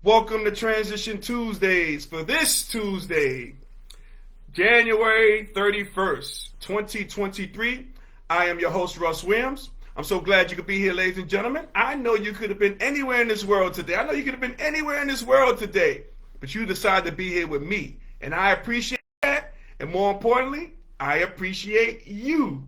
Welcome to Transition Tuesdays for this Tuesday, January 31st, 2023. I am your host, Russ Williams. I'm so glad you could be here, ladies and gentlemen. I know you could have been anywhere in this world today. But you decided to be here with me. And I appreciate that. And more importantly, I appreciate you.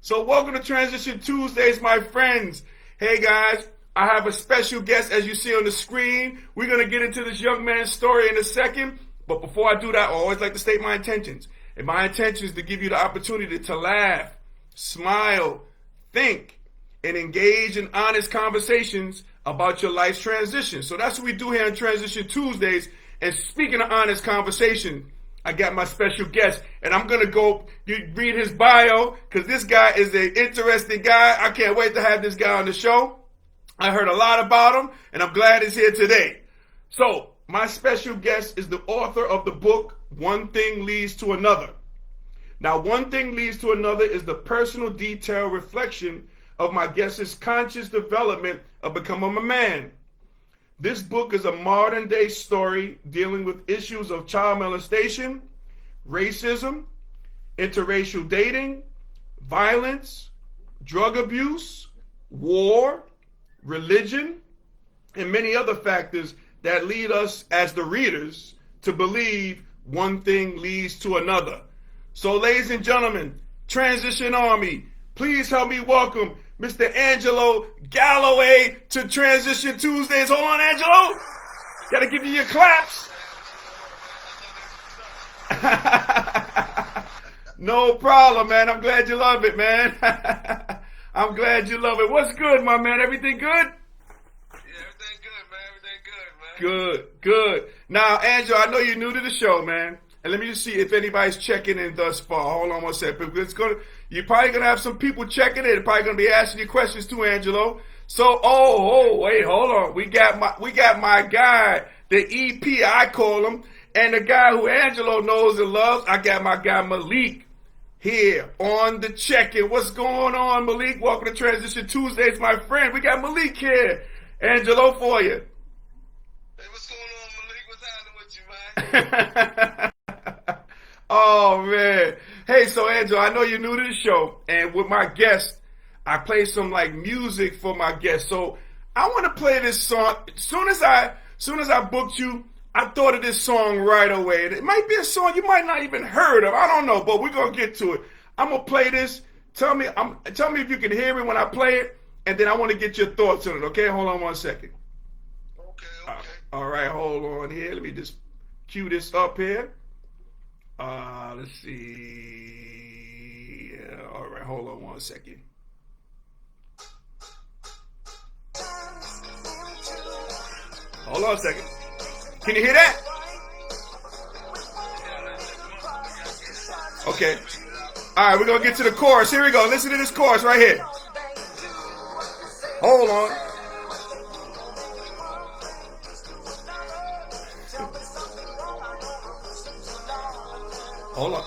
So welcome to Transition Tuesdays, my friends. Hey, guys. I have a special guest, as you see on the screen. We're going to get into this young man's story in a second. But before I do that, I always like to state my intentions. And my intention is to give you the opportunity to laugh, smile, think, and engage in honest conversations about your life's transition. So that's what we do here on Transition Tuesdays. And speaking of honest conversation, I got my special guest, and I'm going to go read his bio, because this guy is an interesting guy. I can't wait to have this guy on the show. I heard a lot about him, and I'm glad he's here today. So, my special guest is the author of the book, One Thing Leads to Another. Now, One Thing Leads to Another is the personal detailed reflection of my guest's conscious development of becoming a man. This book is a modern-day story dealing with issues of child molestation, racism, interracial dating, violence, drug abuse, war, religion, and many other factors that lead us as the readers to believe one thing leads to another. So, ladies and gentlemen, Transition Army, please help me welcome Mr. Angelo Galloway to Transition Tuesdays. Hold on, Angelo. Gotta give you your claps. No problem, man. I'm glad you love it, man. I'm glad you love it. What's good, my man? Everything good? Yeah, everything good, man. Everything good, man. Good. Now, Angelo, I know you're new to the show, man. And let me just see if anybody's checking in thus far. Hold on one second. You're probably going to have some people checking in. They're probably going to be asking you questions too, Angelo. So, wait, hold on. We got my guy, the EP, I call him, and the guy who Angelo knows and loves. I got my guy Malik here on the check-in. What's going on, Malik? Welcome to Transition Tuesdays, my friend. We got Malik here. Angelo for you. Hey, what's going on, Malik? What's happening with you, man? Oh, man. Hey, so, Angelo, I know you're new to the show, and with my guest, I play some, music for my guest. So, I want to play this song. Soon as I booked you, I thought of this song right away. It might be a song you might not even heard of. I don't know, but we're going to get to it. I'm going to play this. Tell me if you can hear it when I play it, and then I want to get your thoughts on it, okay? Hold on one second. Okay. All right, hold on here. Let me just cue this up here. Let's see. Yeah, all right, hold on one second. Hold on a second. Can you hear that? Okay. All right, we're going to get to the chorus. Here we go. Listen to this chorus right here. Hold on. Hold on.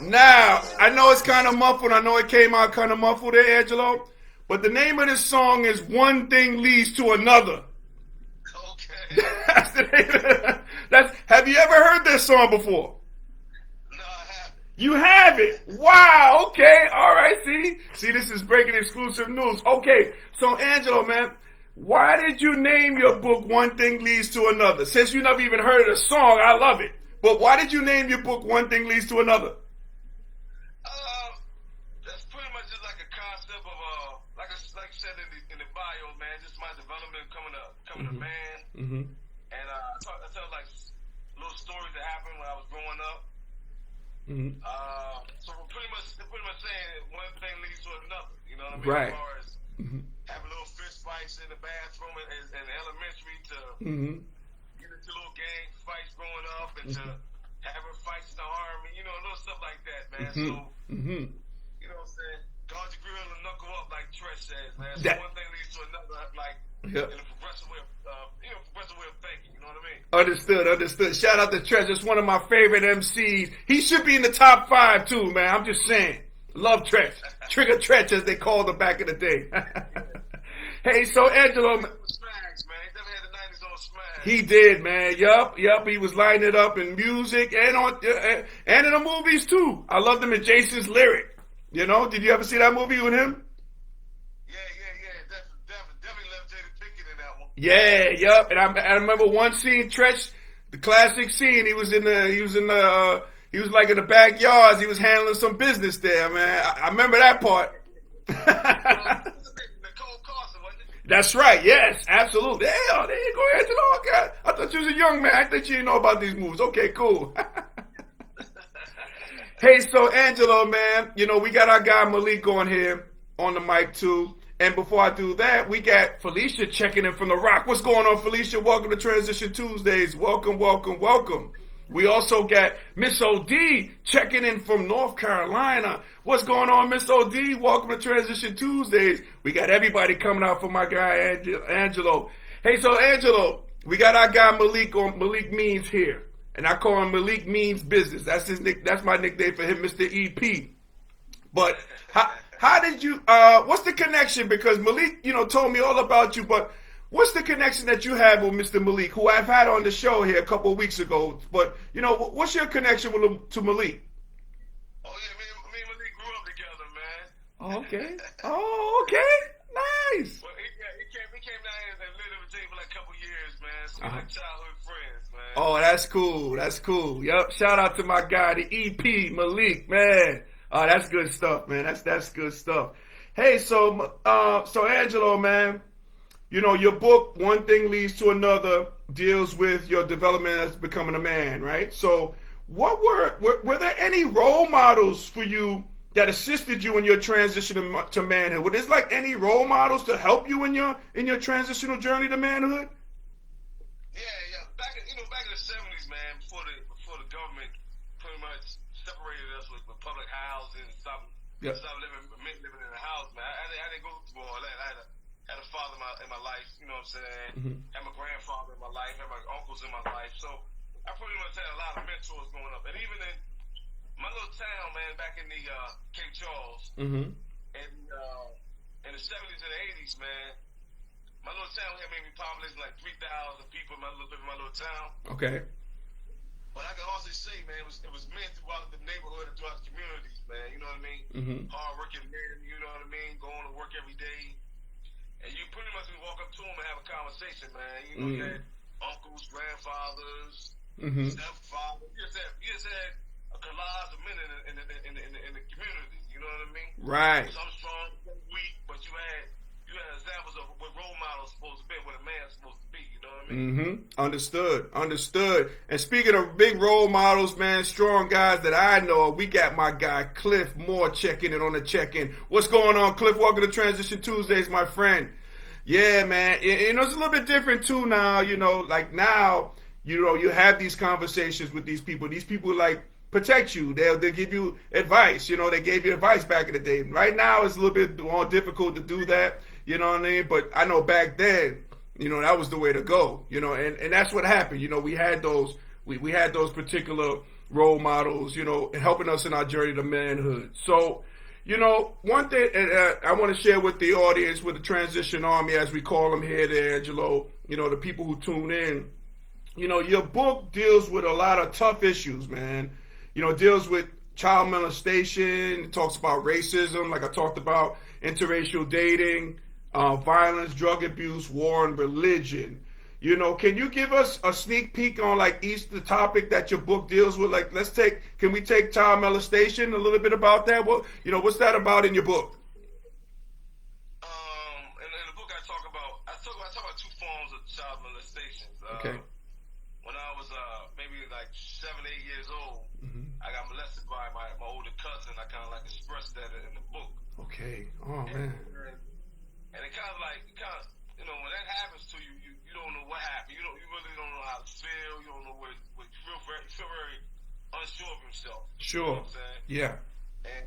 Now, I know it's kind of muffled. I know it came out kind of muffled there, Angelo. But the name of this song is One Thing Leads to Another. Okay. Have you ever heard this song before? No, I haven't. You haven't? Wow, okay, all right, see, this is breaking exclusive news. Okay, so Angelo, man, why did you name your book One Thing Leads to Another? Since you never even heard of the song, I love it. But why did you name your book One Thing Leads to Another? That's pretty much just like a concept of, like you said in the bio, man, just my development coming to man. Mm-hmm. And I tell like little stories that happened when I was growing up. Mm-hmm. So we're pretty much saying one thing leads to another. You know what I mean? Right. As far as having little fist fights in the bathroom in elementary to get into little gang fights growing up and to having fights in the army, little stuff like that, man. So, you know what I'm saying? Guard your grill and knuckle up, like Tresh says, man. So one thing leads to another, in a progressive way of thinking. You know what I mean? Understood. Shout out to Tresh. It's one of my favorite MCs. He should be in the top 5 too, man. I'm just saying. Love Tresh. Trigger Tresh, as they called him back in the day. Hey, so Angelo. Smash, man. He definitely had the 90s on Smash. He did, man. Yup. He was lighting it up in music and and in the movies too. I loved him in Jason's Lyric. You know, did you ever see that movie with him? Yeah. Definitely levitated Pickett in that one. Yeah, yup. And I remember one scene, Tretch, the classic scene. He was like in the backyards. He was handling some business there, man. I remember that part. That's right. Yes, absolutely. Yeah, there you go, Angelo. Okay. I thought you was a young man. I thought you didn't know about these moves. Okay, cool. Hey, so Angelo, man, you know, we got our guy Malik on here on the mic too. And before I do that, we got Felicia checking in from The Rock. What's going on, Felicia? Welcome to Transition Tuesdays. Welcome. We also got Miss OD checking in from North Carolina. What's going on, Miss OD? Welcome to Transition Tuesdays. We got everybody coming out for my guy Angelo. Hey, so Angelo, we got our guy Malik on Malik Means here. And I call him Malik Means Business. That's my nickname for him, Mr. EP. But how did you what's the connection? Because Malik, you know, told me all about you, but what's the connection that you have with Mr. Malik, who I've had on the show here a couple of weeks ago? But, you know, what's your connection with him, to Malik? Oh, yeah, me and Malik grew up together, man. Oh, okay. Oh, okay. Nice. Well, he came down here and lived in Virginia for like a couple years, man. So we're like childhood friends, man. Oh, that's cool. Yup. Shout out to my guy, the EP, Malik, man. Oh, that's good stuff, man. That's good stuff. Hey, so Angelo, man, you know, your book, One Thing Leads to Another, deals with your development as becoming a man, right? So what were there any role models for you that assisted you in your transition to manhood? Were there like any role models to help you in your transitional journey to manhood? Yeah. Back in the 70s, man, before the government pretty much separated us with public housing and stopped living in the house, man. I didn't go through all that. I had a father in my life, you know what I'm saying? Mm-hmm. Had my grandfather in my life, had my uncles in my life. So I pretty much had a lot of mentors growing up. And even in my little town, man, back in the Cape Charles, mm-hmm. in the 70s and the 80s, man, my little town had maybe population like 3,000 people in my little town. Okay. But I can honestly say, man, it was men throughout the neighborhood and throughout the communities, man. You know what I mean? Mm-hmm. Hard-working men, you know what I mean? Going to work every day. And you pretty much walk up to them and have a conversation, man. You know, you had uncles, grandfathers, stepfathers. You just had a collage of men in the community. You know what I mean? Right. Some strong, some weak, but you had examples of what role models supposed to be, what a man's supposed to be. You know what I mean? Mm-hmm. Understood. And speaking of big role models, man, strong guys that I know, we got my guy Cliff Moore checking in on the check-in. What's going on, Cliff? Welcome to Transition Tuesdays, my friend. Yeah, man. You know, it's a little bit different too now. You know, like now, you know, you have these conversations with these people. These people like protect you. They'll give you advice. You know, they gave you advice back in the day. Right now, it's a little bit more difficult to do that. You know what I mean? But I know back then, you know, that was the way to go. You know, and that's what happened. You know, we had those particular role models, you know, helping us in our journey to manhood. So, you know, one thing I want to share with the audience, with the Transition Army, as we call them here, there, Angelo, you know, the people who tune in, you know, your book deals with a lot of tough issues, man. You know, it deals with child molestation, it talks about racism, like I talked about, interracial dating, violence, drug abuse, war, and religion. You know, can you give us a sneak peek on like each the topic that your book deals with? Like, can we take child molestation, a little bit about that? What, you know, what's that about in your book? In the book I talk about two forms of child molestation. Okay. When I was maybe like 7, 8 years old, I got molested by my older cousin. I kind of like expressed that in the book. Okay. Oh man. And it kind of you know, when that happens to you, you don't know what happened. You really don't know how to feel. You don't know what you feel very unsure of yourself. Sure. You know what I'm saying? Yeah. And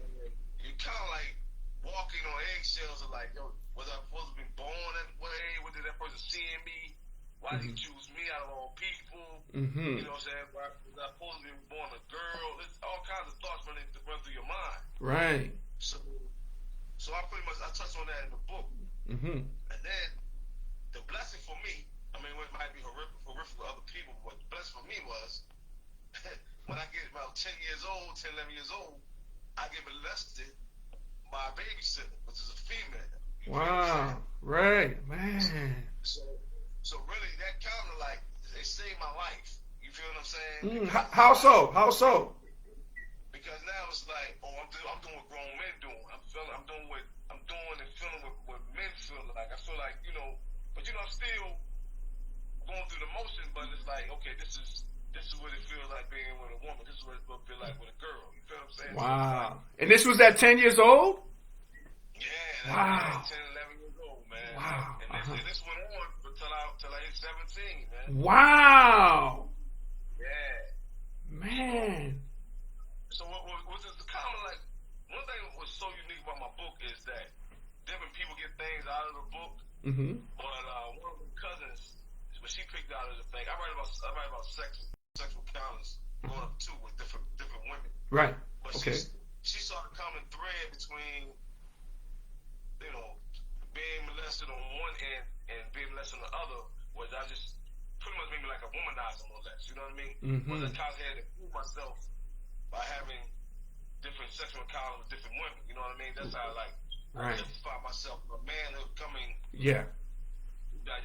you're kind of like walking on eggshells of like, yo, was I supposed to be born that way? What did that person see in me? Why did he choose me out of all people? You know what I'm saying? Why was I supposed to be born a girl? There's all kinds of thoughts run through your mind. Right. So I touched on that in the book. And then the blessing for me old, 10, 11 years old, I get molested by a babysitter, which is a female. Wow. Right, man. So really, that kind of like, they saved my life. You feel what I'm saying? How so? How so? Because now it's like, oh, I'm doing what grown men doing. I'm doing and feeling what men feel like. I feel like, but I'm still going through the motions, but it's like, okay, this is what it feels like being with a woman. This is what it feels like with a girl. You feel what I'm saying? Wow. And this was at 10 years old? Yeah. Wow. 10, 11 years old, man. Wow. And this went on until I hit 17, man. Wow. Yeah. Man. So what is the common, like, one thing that was so unique about my book is that different people get things out of the book, but one of my cousins, when she picked out of the thing, I write about sexual encounters going up too with different women. Right. But Okay. she saw the common thread between, being molested on one end and being molested on the other, was I just pretty much made me like a womanizer more or less, you know what I mean? But I kind of had to prove myself by having different sexual encounters with different women, you know what I mean? That's how I justify myself, a manhood coming. Yeah.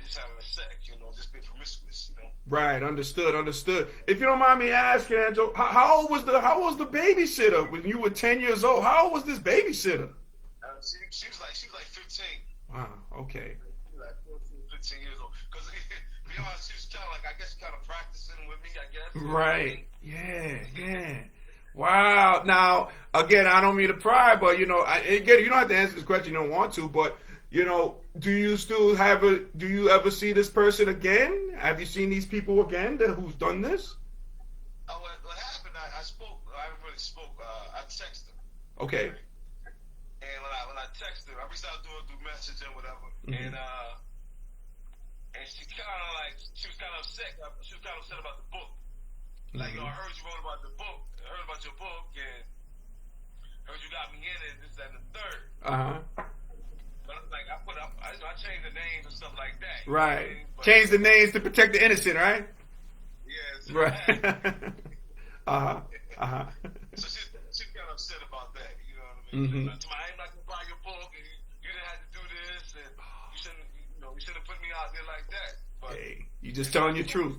Just having sex, just being promiscuous, Right, understood. If you don't mind me asking, Angelo, how old was the babysitter when you were 10 years old? How old was this babysitter? She was like 15. Wow. Okay. She was like 14, 15 years old. Because she was kind of like, I guess, kind of practicing with me, I guess. Right. Yeah. Wow. Now, again, I don't mean to pry, but you don't have to answer this question. You don't want to, but do you ever see this person again? Have you seen these people again who's done this? What happened? I haven't really spoke. I texted him. Okay. And when I texted her, I reached out to her through message and whatever, and she was kind of upset. She was kind of upset about the book. Like, I heard you wrote about the book. I heard about your book, and heard you got me in it. This, that, and the third. But like, I changed the names and stuff like that. Right. Change the names to protect the innocent, right? Yes. Right. So she got upset about that. You know what I mean? I'm not gonna buy your book, and you didn't have to do this, and you shouldn't put me out there like that. But hey, you just telling your truth.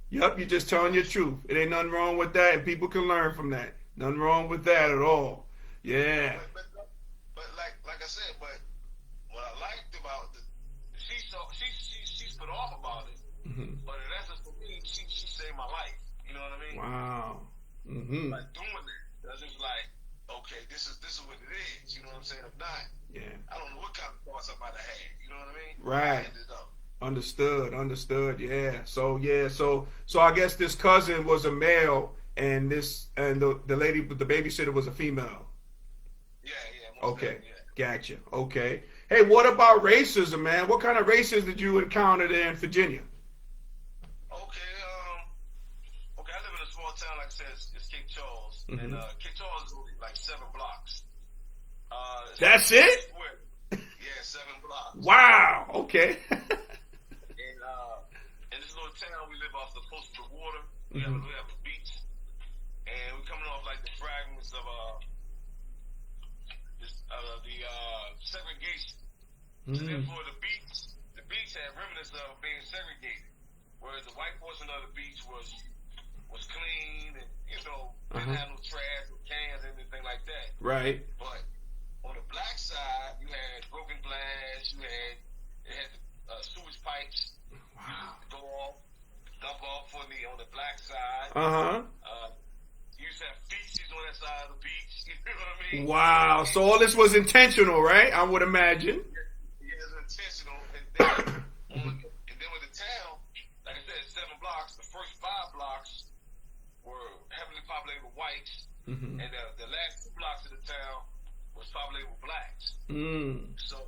Yep, you're just telling your truth. It ain't nothing wrong with that, and people can learn from that. Nothing wrong with that at all. Yeah. But like I said, but what I liked about she's put off about it. But in essence, for me, she saved my life. You know what I mean? Wow. Like doing that, that's just like, okay, this is what it is. You know what I'm saying? If not, I don't know what kind of thoughts I might have had. You know what I mean? Right. I ended up. Understood. Yeah. So I guess this cousin was a male, and the lady, the babysitter, was a female. Yeah. Okay. Gotcha. Okay. Hey, what about racism, man? What kind of racism did you encounter there in Virginia? Okay. I live in a small town, like I said, it's Cape Charles, and Cape Charles is only like 7 blocks. That's it? Yeah, 7 blocks. Wow. Okay. In this little town, we live off the coast of the water. We have a beach, and we're coming off like the fragments of the segregation. So therefore, the beach had remnants of being segregated, whereas the white portion of the beach was clean and didn't have no trash or cans or anything like that. Right. But on the black side, you had broken glass. It had sewage pipes. Wow. Dump off on the black side. You used to have feces on that side of the beach. You know what I mean? Wow. So all this was intentional, right? I would imagine. Yeah, it was intentional. And then with the town, like I said, 7 blocks. The first 5 blocks were heavily populated with whites, and the last 2 blocks of the town was populated with blacks. So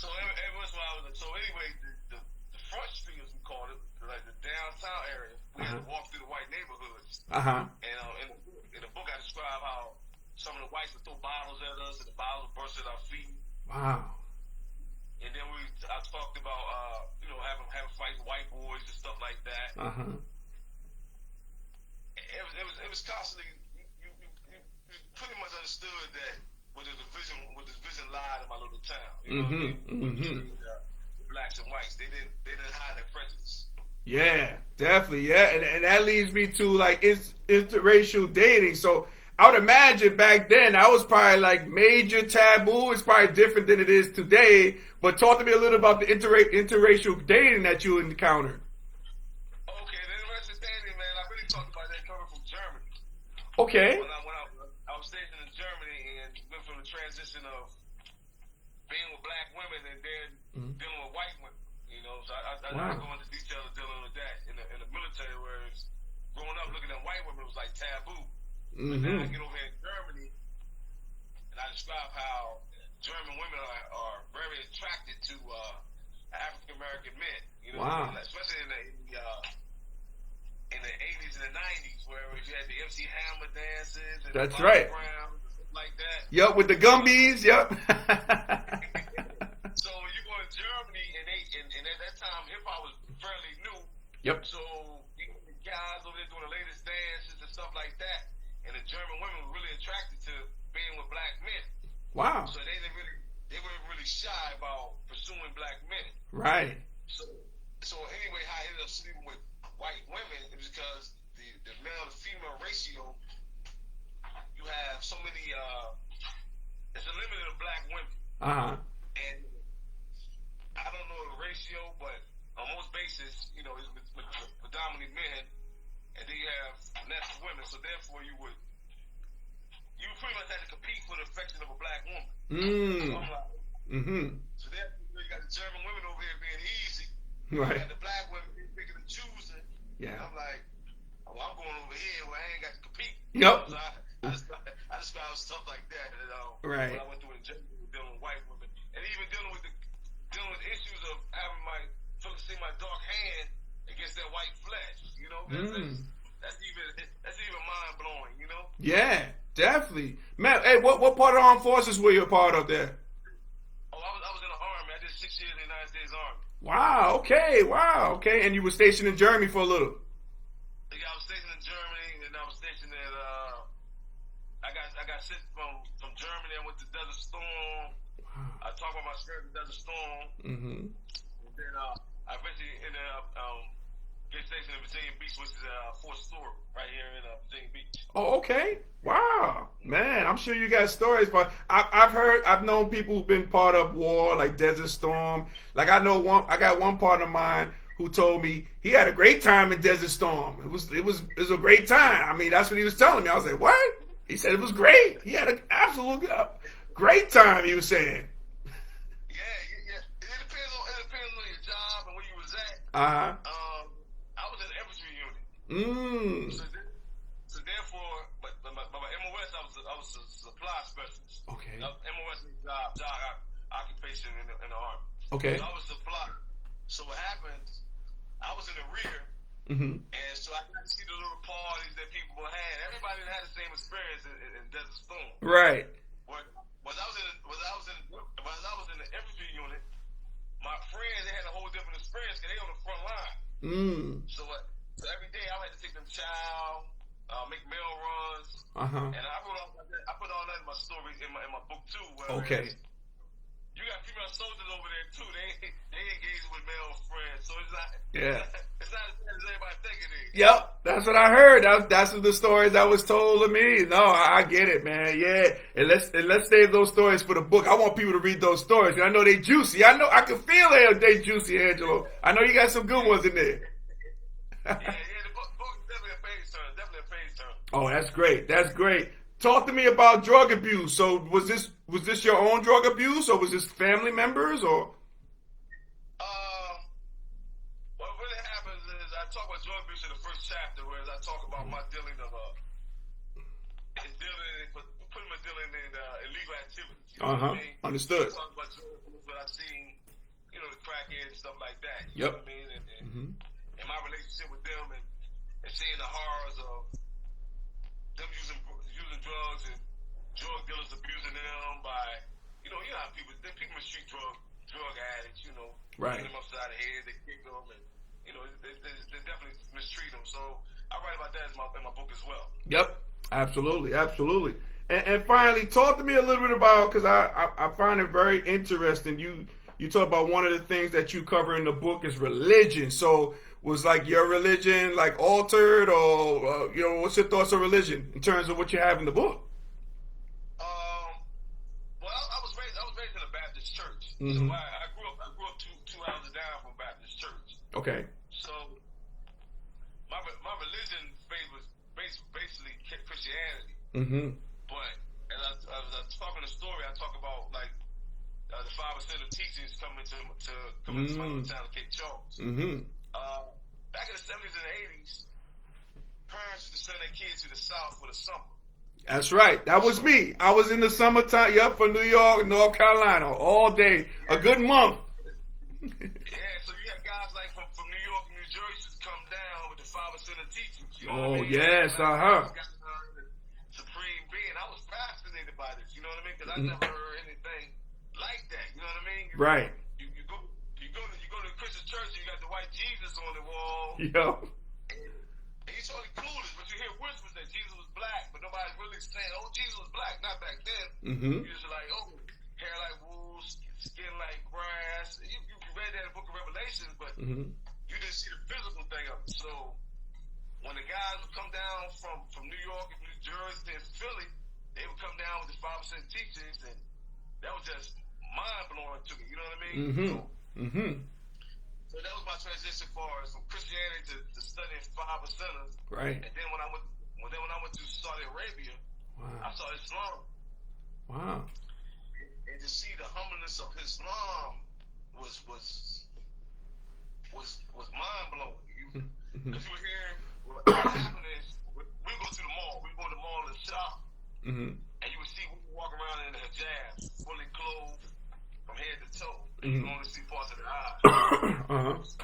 every once in a while, anyway, the front street, as we called it, like the downtown area, we had to walk through the white neighborhoods. And in the book, I describe how some of the whites would throw bottles at us, and the bottles would burst at our feet. Wow. And then I talked about having fights with white boys and stuff like that. It was was constantly, you pretty much understood that where the division lied in my little town. You know what I mean? Between blacks and whites, they didn't hide their prejudice. Yeah, definitely. Yeah, and that leads me to like interracial dating. So I would imagine back then that was probably like major taboo. It's probably different than it is today. But talk to me a little about the interracial dating that you encountered. Okay, the interracial dating, man. I really talked about that coming from Germany. Okay. When I was stationed in Germany and went from the transition of being with black women and then dealing with white women. You know, so I go into detail of dealing with that in the military, where it's growing up looking at white women was like taboo. But then I get over here in Germany, and I describe how German women are very attracted to African American men. You know, especially in the 80s and the 90s, where you had the MC Hammer dances and that's right, like that. Yep, with the Gumbies. Yep. So you go to Germany, and at that time hip hop was fairly new. Yep. So you know, the guys over there doing the latest dances and stuff like that, and the German women were really attracted to being with black men. Wow. So they weren't really shy about pursuing black men. Right. So anyway, how I ended up sleeping with white women is because the male to female ratio, you have so many. It's a limit of black women. And I don't know the ratio, but on most bases, you know, it's predominantly men, and then you have less women. So therefore, you pretty much had to compete for the affection of a black woman. So I'm like, so therefore, you got the German women over here being easy. Right. You got the black women being picking and choosing. Yeah. And I'm like, well, I'm going over here where I ain't got to compete. Yep. So I describe stuff like that. Right. When I went through in Germany, dealing with white women, and even dealing with issues of having seeing my dark hand against that white flesh. You know, that's even mind blowing. You know. Yeah, definitely, man. Hey, what part of the armed forces were you a part of there? Oh, I was in the Army. I did 6 years in the United States Army. Wow. Okay. And you were stationed in Germany for a little. Yeah, I was stationed in Germany, and I was stationed at. I got sent from Germany. I went to Desert Storm. Wow. I talked about my experience in Desert Storm. And then I eventually ended up getting stationed in Virginia Beach, which is Fort Stewart, right here in Virginia Beach. Oh, okay. Wow, man. I'm sure you got stories, but I've known people who've been part of war, like Desert Storm. Like I got one partner of mine who told me he had a great time in Desert Storm. It was a great time. I mean, that's what he was telling me. I was like, what? He said it was great. He had an absolute great time. He was saying. Yeah. It depends on your job and where you was at. I was in the infantry unit. So therefore, but my MOS, I was a supply specialist. Okay. MOS is job occupation in the Army. Okay. So I was supply. So what happened? I was in the rear. And so I got to see the little parties that people had. Everybody had the same experience in Desert Storm. Right. When I was in the infantry unit, my friends, they had a whole different experience because they on the front line. So every day I had to take them chow, make mail runs, and I put all that in my story in my book too. Okay. You got female soldiers over there too. They engage with male friends, so it's not. Yeah. It's not as bad as everybody think it is. Yep, that's what I heard. That's what the stories that was told to me. No, I get it, man. Yeah, and let's save those stories for the book. I want people to read those stories. And I know they juicy. I can feel they juicy, Angelo. I know you got some good ones in there. Yeah, the book is definitely a phase turn. Oh, that's great. That's great. Talk to me about drug abuse. So was this your own drug abuse, or was this family members, or? What really happens is I talk about drug abuse in the first chapter, whereas I talk about my dealing in illegal activities. You know what I mean? Understood. I talk about drug abuse, what I've seen, the crackheads, stuff like that. You know what I mean? And my relationship with them, and seeing the horrors of them using drugs and drug dealers abusing them by, how people mistreat drug addicts, right. Hit them upside the head, they kick them, and they definitely mistreat them. So I write about that in my book as well. Yep, absolutely, absolutely. And finally, talk to me a little bit about, because I find it very interesting. You talk about one of the things that you cover in the book is religion. So was like your religion like altered, or what's your thoughts on religion in terms of what you have in the book? Well, I was raised in a Baptist church. Mm-hmm. So I grew up two houses down from Baptist church. Okay. So my religion faith was basically Christianity. Mm-hmm. But as I talk in the story, I talk about like the 5% of teachings coming to my town of Cape Charles. Mm-hmm. Back in the 70s and 80s, parents used to send their kids to the South for the summer. That's right. That was me. I was in the summertime, from New York, North Carolina, all day, a good month. Yeah, so you have guys like from New York and New Jersey just come down with the 5% of teachings. You know what I mean? Yes, Supreme being. I was fascinated by this. You know what I mean? Because I never heard anything like that. You know what I mean? Right. You go to the Christian church, you got the white Jesus on the wall. Yep. And he's totally clueless, but you hear whispers that Jesus was black, but nobody's really saying, "Oh, Jesus was black." Not back then. Mm-hmm. You just like, "Oh, hair like wool, skin like grass." You read that in the Book of Revelations, but you didn't see the physical thing of it. So when the guys would come down from New York and New Jersey and Philly, they would come down with the 5% teachings, and that was just mind blowing to me. You know what I mean? Mm-hmm. So that was my transition from Christianity to studying 5%ers. Right. And then when I went to Saudi Arabia, I saw Islam. Wow. And to see the humbleness of Islam was mind blowing. Because you were hearing what happened is we go to the mall. We go to the mall and shop, and you would see people walk around in a hijab, fully clothed from head to toe. And you can only see parts of their eyes.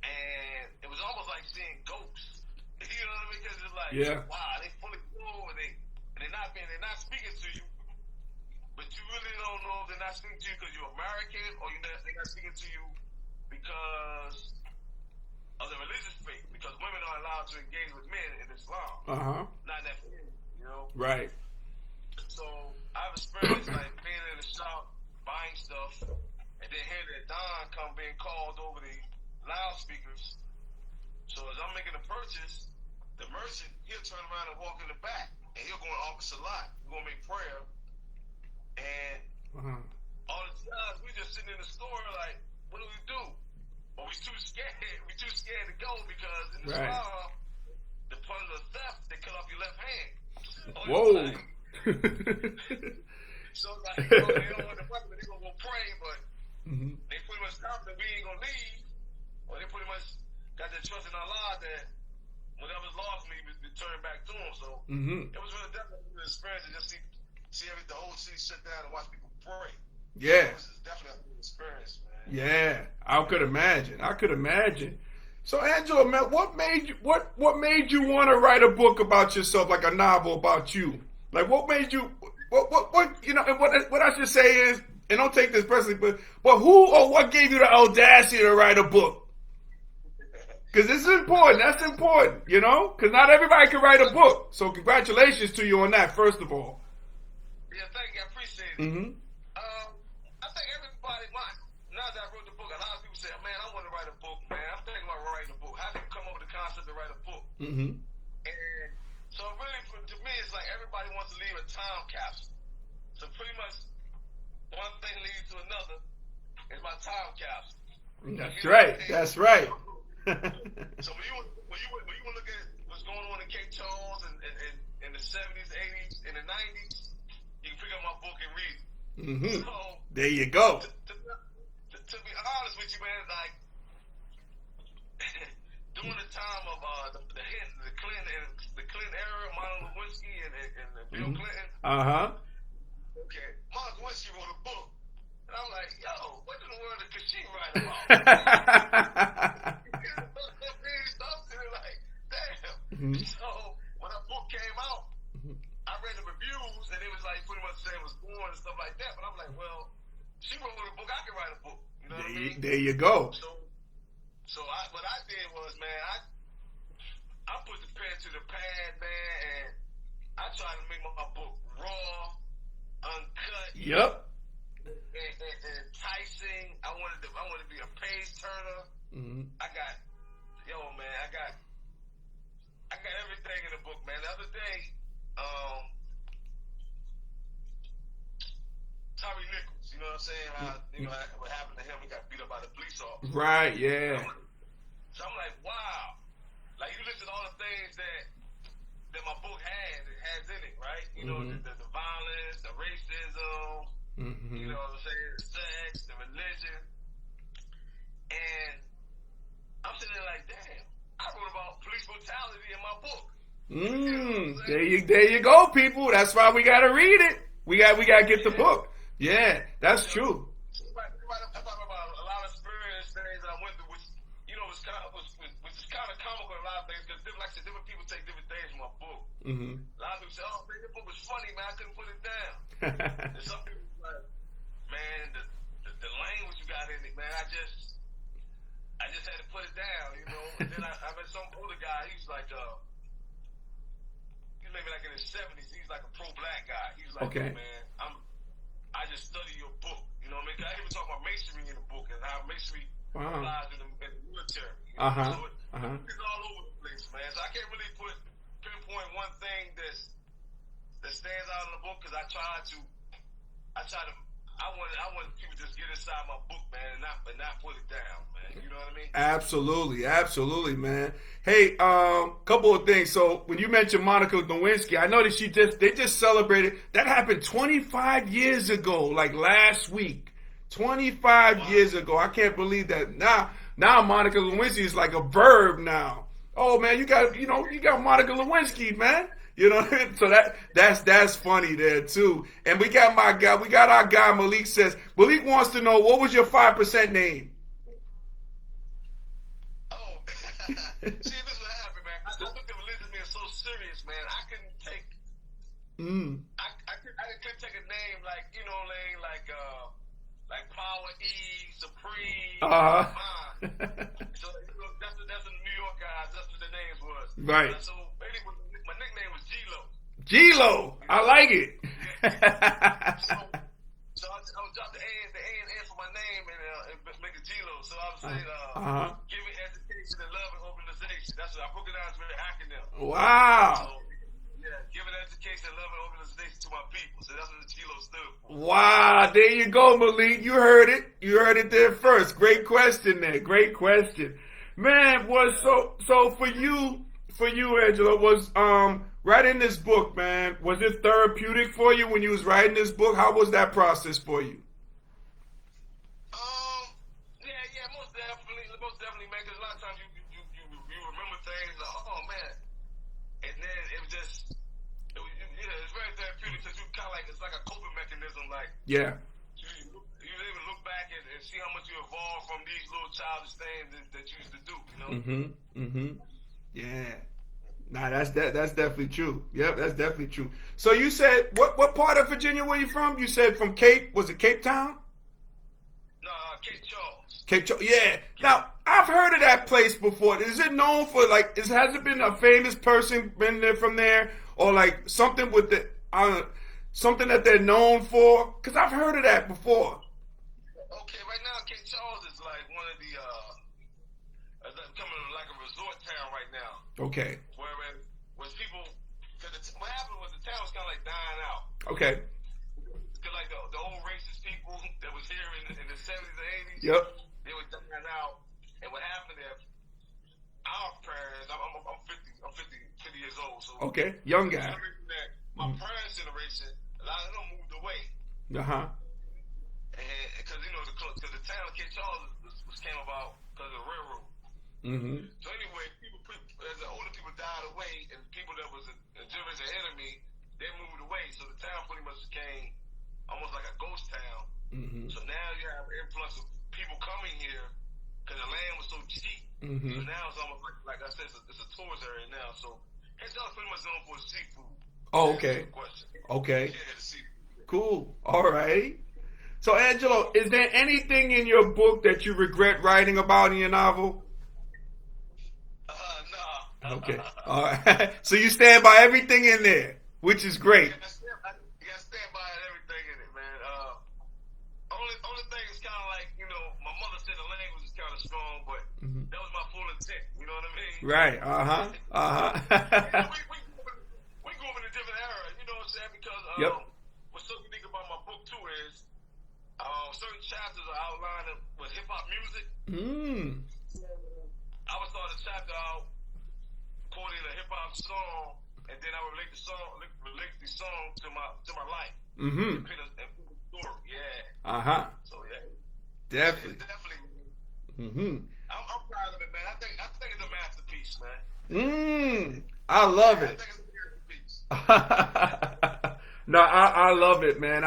And it was almost like seeing ghosts. You know what I mean? Because it's like, wow, they fully clothed, and they're not speaking to you. But you really don't know if they're not speaking to you because you're American, or they're not speaking to you because of the religious faith. Because women are allowed to engage with men in Islam. Not that faith, you know? Right. So I've experienced like being in the shop, buying stuff, and then hearing that Don come being called over the loudspeakers. So as I'm making a purchase, the merchant, he'll turn around and walk in the back, and he'll go and offer salat. We're going to make prayer. And all the times we just sitting in the store like, what do we do? But we too scared. We too scared to go because in Islam, the part of the theft, they cut off your left hand. Whoa. So like, they don't want to fuck, but they gonna go pray, but they pretty much stop that we ain't gonna leave, or they pretty much got their trust in Allah that whatever's lost me be returned back to them. So it was really definitely an experience to just see the whole city shut down and watch people pray. Yeah. It was definitely an experience, man. Yeah, I could imagine. So Angelo, man, what made you want to write a book about yourself, like a novel about you? Like, what made you? What you know? And what I should say is, and don't take this personally, but who or what gave you the audacity to write a book? Because this is important. That's important, you know. Because not everybody can write a book. So congratulations to you on that, first of all. Yeah, thank you. I appreciate it. I think everybody wants. Now that I wrote the book, a lot of people say, "Man, I want to write a book, man. I'm thinking about writing a book. How do you come up with the concept to write a book?" And so really, to me, it's like everybody wants to leave a time capsule. So pretty much, one thing leads to another. Is my time capsule. That's right. That's right. So when you look at what's going on in Cape Charles and in the 70s, 80s, and the 90s, you can pick up my book and read it. So there you go. To be honest with you, man, like during the time of the Clinton era, Monica Lewinsky and Bill Clinton. Okay, Monica Lewinsky wrote a book, and I'm like, yo, what in the world could she write about? I'm sitting like, damn. So when that book came out, I read the reviews, and it was like pretty much saying it was born and stuff like that. But I'm like, well, she wrote a book, I can write a book. You know what I mean? There you go. So what I did was, man, I put the into the pad, man, and I try to make my book raw, uncut, Yep. and enticing. I wanted to be a page turner. Mm-hmm. I got everything in the book, man. The other day, Tommy Nichols, you know what I'm saying? What happened to him? He got beat up by the police officer. Right, yeah. So I'm like, wow. Like, you listen to all the things that my book has in it, right? You know, the violence, the racism, you know what I'm saying, the sex, the religion. And I'm sitting there like, damn, I wrote about police brutality in my book. There you go, people. That's why we gotta read it. We gotta get the book. Yeah, that's true. I'm talking about a lot of experience things that I went through, which you know which is kind of comical in a lot of things because like I said, different people take different things from my book. Mm-hmm. A lot of people say, "Oh man, your book was funny, man. I couldn't put it down." And some people like, "Man, the language you got in it, man. I just had to put it down, you know." And then I met some older guy. He's like, he's maybe like in his 70s. He's like a pro-black guy. He's like, okay, man, I just study your book. You know what I mean? I even talk about masonry in the book and how masonry applies in the military. You know? So it's all over the place, man. So I can't really pinpoint one thing that stands out in the book because I want people to just get inside my book, man, and not put it down, man. You know what I mean? Absolutely, man. Hey, couple of things. So when you mentioned Monica Lewinsky, I know that they just celebrated. That happened 25 years ago, like last week. 25 years ago. I can't believe that. Now Monica Lewinsky is like a verb now. Oh man, you got Monica Lewinsky, man. You know, so that's funny there too. And we got our guy Malik wants to know, what was your 5% name? Oh, see, this is what happened, man. I looked at religion being so serious, man. I couldn't take. I couldn't take a name like Power E, Supreme. So that's the New York guys. That's what the names was. Right. So anyway, my nickname was G-Lo. G-Lo, I like it. So I would drop the A and N for my name and make it G-Lo. So I would say, giving education and love and organization. That's what I broke it down to an acronym. Wow. So, yeah, giving education, love, and organization to my people. So that's what the G-Lo stood for. Wow, there you go, Malik. You heard it. You heard it there first. Great question there. Great question. Man, so for you, Angelo, was writing this book, man, was it therapeutic for you when you was writing this book? How was that process for you? Yeah, most definitely, man. Because a lot of times you remember things, like, oh man, and then it's very therapeutic because you kind of like it's like a coping mechanism, like yeah. You even look back and see how much you evolved from these little childish things that you used to do, you know. Yeah. Nah, that's definitely true. Yep, that's definitely true. So you said, what part of Virginia were you from? You said from was it Cape Town? No, Cape Charles. Cape Charles, yeah. Now, I've heard of that place before. Is it known for, like, has it been a famous person been there from there? Or, like, something with something that they're known for? Because I've heard of that before. Okay, right now, Cape Charles is like one of the, becoming like a resort town right now. Okay. Whereas people, what happened was the town was kind of like dying out. Okay. Because like the old racist people that was here in the 70s and 80s, yep, they were dying out. And what happened there, our parents, I'm 50 years old. So okay, young guy. My parents' generation, a lot of them moved away. And because because the town of Cape Charles came about because of the railroad. So anyway, as the older people died away, and people that was a generation ahead of me, they moved away. So the town pretty much became almost like a ghost town. So now you have an influx of people coming here because the land was so cheap. So now it's almost like I said, it's a tourist area now. So Cape Charles pretty much known for seafood. Oh, okay. Okay. Cool. All right. So, Angelo, is there anything in your book that you regret writing about in your novel? No. Okay. All right. So you stand by everything in there, which is great. Yeah, I stand by everything in it, man. Only thing is kind of like, my mother said the language is kind of strong, but that was my full intent. You know what I mean? Right. We grew up in a different era. You know what I'm saying? Because Yep. what's so unique about my book too is certain chapters are outlined with hip hop music. I would start a chapter out quoting a hip hop song, and then I would relate the song to my life. And put a story. Yeah. So yeah. Definitely. I'm proud of it, man. I think it's a masterpiece, man. I love I it. think it's a masterpiece. No, I love it, man.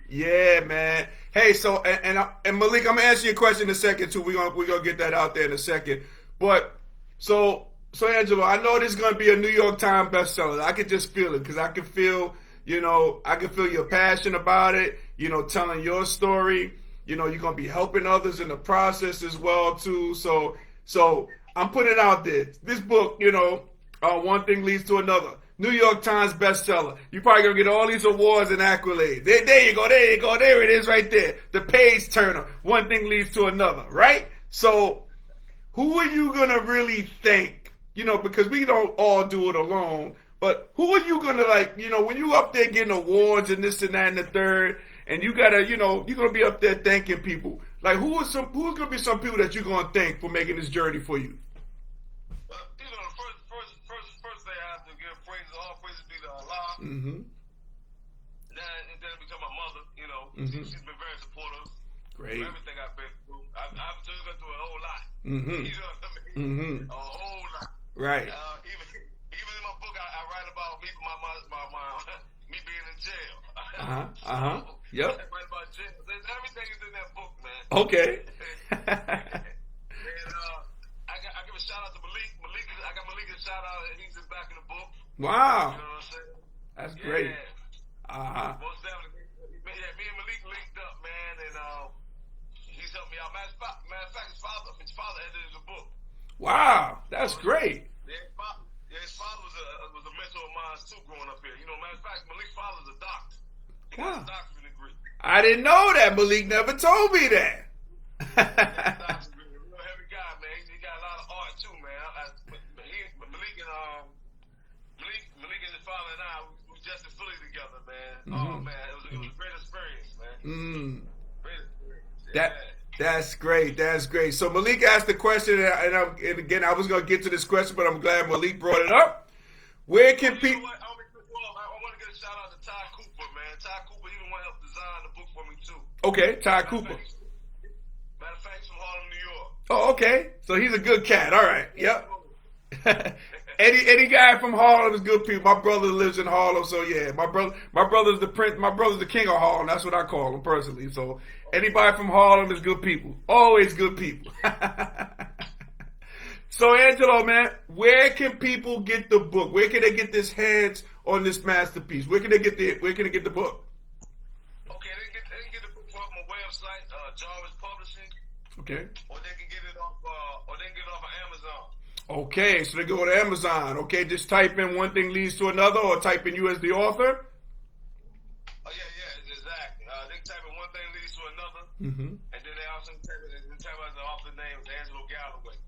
Yeah, man. Hey, so and Malik, I'm gonna answer your question in a second too. We're gonna get that out there in a second. But so Angelo, I know this is gonna be a New York Times bestseller. I can just feel it because I can feel your passion about it. Telling your story. You're gonna be helping others in the process as well too. So I'm putting it out there. This book, one thing leads to another. New York Times bestseller. You're probably gonna get all these awards and accolades. There you go. There it is right there. The page turner. One thing leads to another, right? So who are you gonna really thank? Because we don't all do it alone. But who are you gonna when you up there getting awards and this and that and the third, and you gotta, you're gonna be up there thanking people. Like who's gonna be some people that you're gonna thank for making this journey for you? First thing I have to give praise, all praises be to Allah. Then it become my mother, she's been very supportive. Great. For everything I've been through. I've took her through a whole lot. You know what I mean? A whole lot. Right. Even in my book, I write about me, me being in jail. Yep. I write about jail. Everything is in that book, man. Okay. And I give a shout out to Malik. I got Malik a shout out, and he's back in the book. Wow. You know what I'm saying? That's great. Most definitely. Me and Malik linked up, man, and he's helped me out. Matter of fact, his father edited the book. Wow, that's great. Yeah, his father was a mentor of mine too growing up here. Matter of fact, Malik's father's a doctor. He got a doctorate degree. I didn't know that. Malik never told me that. Real heavy guy, man. He got a lot of art too, man. Malik and his father and I, we just in Philly together, man. Oh man, it was a great experience, man. Great experience. Yeah. That's great. That's great. So Malik asked the question, and again, I was going to get to this question, but I'm glad Malik brought it up. Where can people? I want to get a shout out to Ty Cooper, man. Ty Cooper, he the one helped design the book for me too. Okay, Ty Cooper. Matter of fact, he's from Harlem, New York. Oh, okay. So he's a good cat. All right. Yep. Any guy from Harlem is good people. My brother lives in Harlem, so yeah. My brother's the prince. My brother's the king of Harlem. That's what I call him personally. So anybody from Harlem is good people. Always good people. So Angelo, man, where can people get the book? Where can they get this hands on this masterpiece? Where can they get the book? Okay, they can get the book off my website, Jarvis Publishing. Okay. Or they can get it off of Amazon. Okay, so they go to Amazon. Okay, just type in one thing leads to another, or type in you as the author. Oh yeah, exactly. They can type in one thing leads to another, and then they also type in the author name is Angelo Galloway.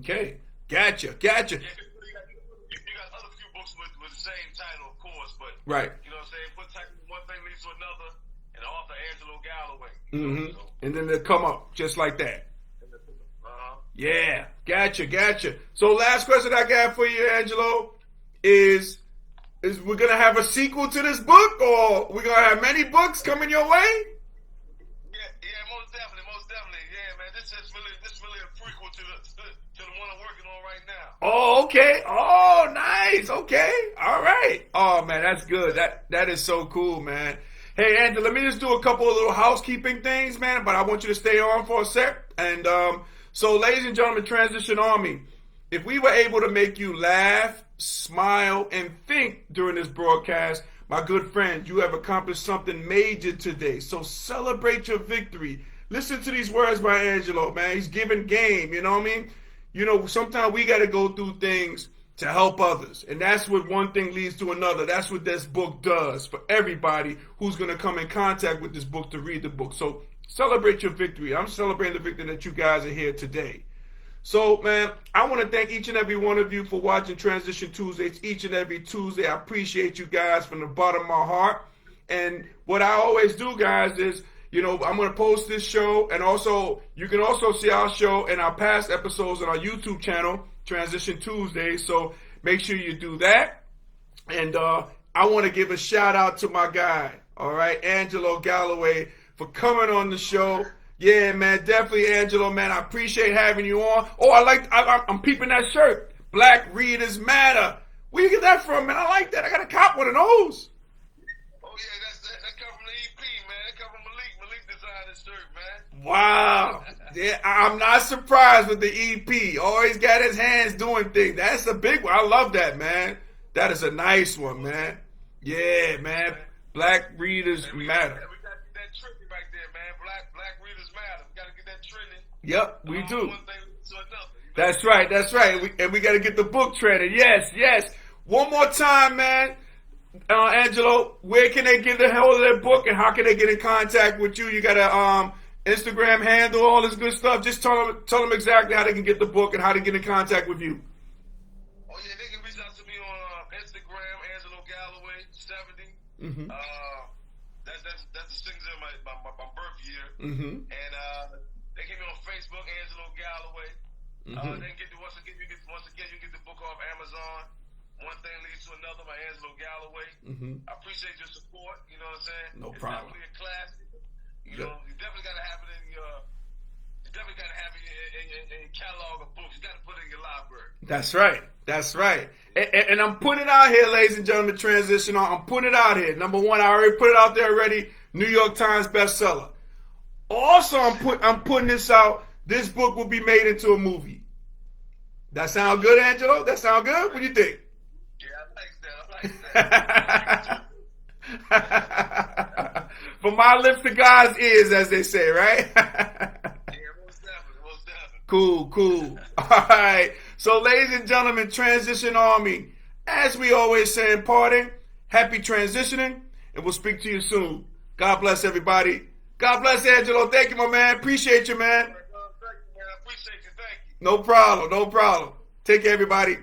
Okay, gotcha. Yeah, you got other few books with the same title, of course, but right. You know what I'm saying? Put type in one thing leads to another, and the author Angelo Galloway. And then they'll come up just like that. Yeah, gotcha. So last question I got for you, Angelo, is we're gonna have a sequel to this book, or we're gonna have many books coming your way? Yeah, most definitely. Yeah, man, this is really a prequel to the one I'm working on right now. Oh, okay. Oh, nice. Okay. All right. Oh man, that's good. That is so cool, man. Hey, Angelo, let me just do a couple of little housekeeping things, man, but I want you to stay on for a sec. And so, ladies and gentlemen, Transition Army, if we were able to make you laugh, smile, and think during this broadcast, my good friend, you have accomplished something major today. So celebrate your victory. Listen to these words by Angelo, man. He's giving game, you know what I mean? sometimes we got to go through things to help others. And that's what one thing leads to another. That's what this book does for everybody who's going to come in contact with this book to read the book. So celebrate your victory. I'm celebrating the victory that you guys are here today. So, man, I want to thank each and every one of you for watching Transition Tuesdays each and every Tuesday. I appreciate you guys from the bottom of my heart. And what I always do, guys, is, I'm going to post this show, and also you can also see our show and our past episodes on our YouTube channel, Transition Tuesdays. So make sure you do that. And I want to give a shout out to my guy, all right, Angelo Galloway, for coming on the show. Yeah, man, definitely, Angelo, man. I appreciate having you on. Oh, I'm peeping that shirt. Black Readers Matter. Where you get that from, man? I like that. I got to cop one of those. Oh, yeah, that come from the EP, man. That come from Malik. Malik designed this shirt, man. Wow. Yeah, I'm not surprised with the EP. Always got his hands doing things. That's a big one. I love that, man. That is a nice one, man. Yeah, man. Black Readers Matter. Right there, man. Black Readers Matter. We gotta get that trending. Yep, we do. One thing to another. That's right. We gotta get the book trending. Yes. One more time, man. Angelo, where can they get the hold of their book, and how can they get in contact with you? You got a Instagram handle, all this good stuff. Just tell them exactly how they can get the book and how to get in contact with you. Oh yeah, they can reach out to me on Instagram, Angelo Galloway 70. Mm-hmm. That's the signature of my birth year. Mm-hmm. And they get me on Facebook, Angelo Galloway. Mm-hmm. Then once again, you get the book off Amazon. One thing leads to another by Angelo Galloway. Mm-hmm. I appreciate your support. You know what I'm saying? No problem. It's definitely a classic. You definitely got to have it in your. You definitely got to have it in your catalog of books. You got to put it in your library. That's right. And I'm putting it out here, ladies and gentlemen, Transition on. I'm putting it out here. Number one, I already put it out there already. New York Times bestseller. Also, I'm putting this out. This book will be made into a movie. That sound good, Angelo? That sound good? What do you think? Yeah, I like that. From my lips to God's ears, as they say, right? Yeah, most definitely. Cool. All right. So, ladies and gentlemen, Transition Army, as we always say in parting, happy transitioning, and we'll speak to you soon. God bless everybody. God bless Angelo. Thank you, my man. Appreciate you, man. Thank you, man. I appreciate you. Thank you. No problem. Take care, everybody.